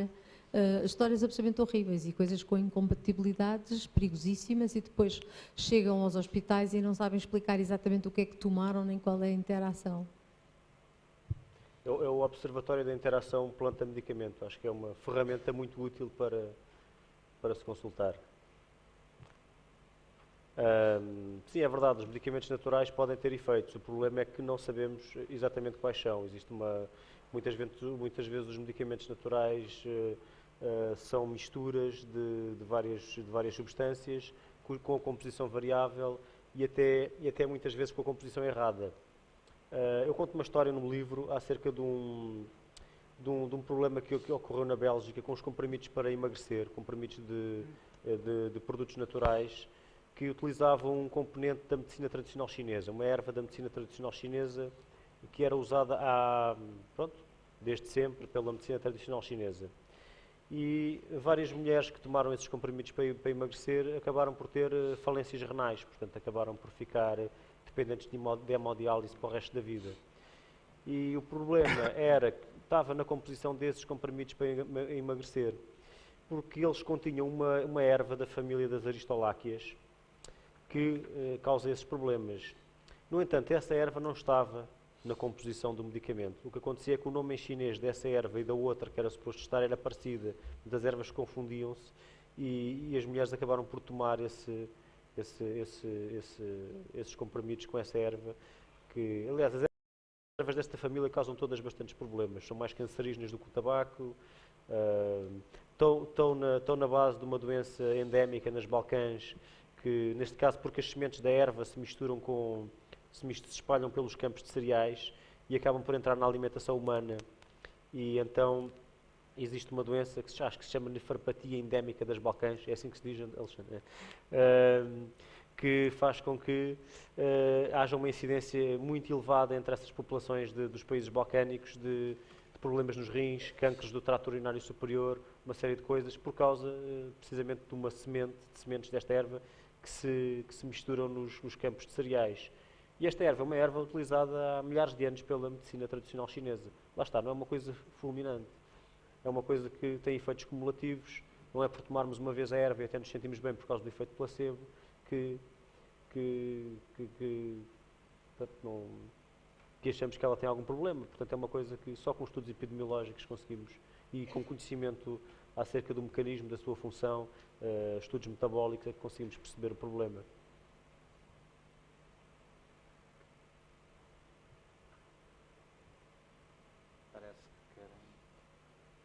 histórias absolutamente horríveis e coisas com incompatibilidades perigosíssimas, e depois chegam aos hospitais e não sabem explicar exatamente o que é que tomaram nem qual é a interação. É o Observatório da Interação Planta-Medicamento. Acho que é uma ferramenta muito útil para se consultar. Sim, é verdade, os medicamentos naturais podem ter efeitos. O problema é que não sabemos exatamente quais são. Muitas vezes os medicamentos naturais são misturas de várias substâncias com a composição variável e até muitas vezes com a composição errada. Eu conto uma história no livro acerca de um problema que ocorreu na Bélgica com os comprimidos para emagrecer, comprimidos de produtos naturais que utilizavam um componente da medicina tradicional chinesa, uma erva da medicina tradicional chinesa que era usada desde sempre pela medicina tradicional chinesa. E várias mulheres que tomaram esses comprimidos para emagrecer acabaram por ter falências renais, portanto acabaram por ficar dependentes de hemodiálise para o resto da vida. E o problema estava na composição desses comprimidos para emagrecer, porque eles continham uma erva da família das aristoláceas que causa esses problemas. No entanto, essa erva não estava na composição do medicamento. O que acontecia é que o nome em chinês dessa erva e da outra que era suposto estar era parecida, das ervas confundiam-se e as mulheres acabaram por tomar esses comprimidos com essa erva, que, aliás, as ervas desta família causam todas bastantes problemas, são mais cancerígenas do que o tabaco, estão na base de uma doença endémica nos Balcãs, que neste caso porque as sementes da erva se espalham pelos campos de cereais e acabam por entrar na alimentação humana, e então existe uma doença que acho que se chama nefaropatia endémica das Balcãs, é assim que se diz, Alexandre? Que faz com que haja uma incidência muito elevada entre essas populações dos países balcânicos de problemas nos rins, cânceres do trato urinário superior, uma série de coisas, por causa precisamente de de sementes desta erva que se misturam nos campos de cereais. E esta erva é uma erva utilizada há milhares de anos pela medicina tradicional chinesa. Lá está, não é uma coisa fulminante. É uma coisa que tem efeitos cumulativos não é por tomarmos uma vez a erva e até nos sentimos bem por causa do efeito placebo que achamos que ela tem algum problema. Portanto, é uma coisa que só com estudos epidemiológicos conseguimos, e com conhecimento acerca do mecanismo, da sua função, estudos metabólicos, é que conseguimos perceber o problema.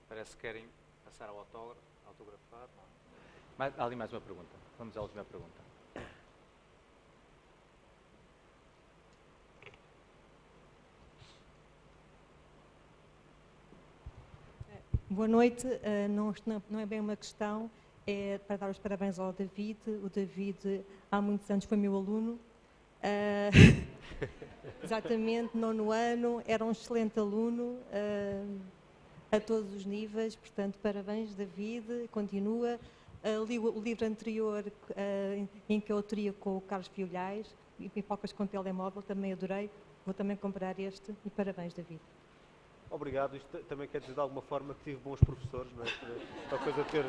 Parece que querem passar ao autografar. Há ali mais uma pergunta. Vamos à última pergunta. Boa noite. Não é bem uma questão, é para dar os parabéns ao David. O David, há muitos anos, foi meu aluno. Exatamente, 9º ano, era um excelente aluno a todos os níveis, portanto, parabéns, David, continua. Li o livro anterior em que eu autoria com o Carlos Fiolhais, e Pipocas com Telemóvel, também adorei. Vou também comprar este, e parabéns, David. Obrigado. Isto também quer dizer de alguma forma que tive bons professores, não é? Para a coisa ter...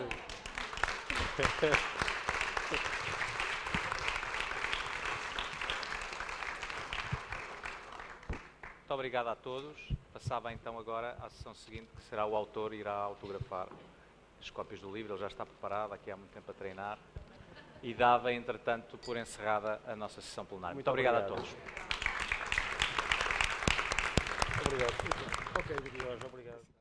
Muito obrigado a todos. Passava então agora à sessão seguinte, que será o autor irá autografar as cópias do livro. Ele já está preparado, aqui há muito tempo a treinar. E dava, entretanto, por encerrada a nossa sessão plenária. Muito obrigado a todos. Obrigado. Ok, Jorge, obrigado.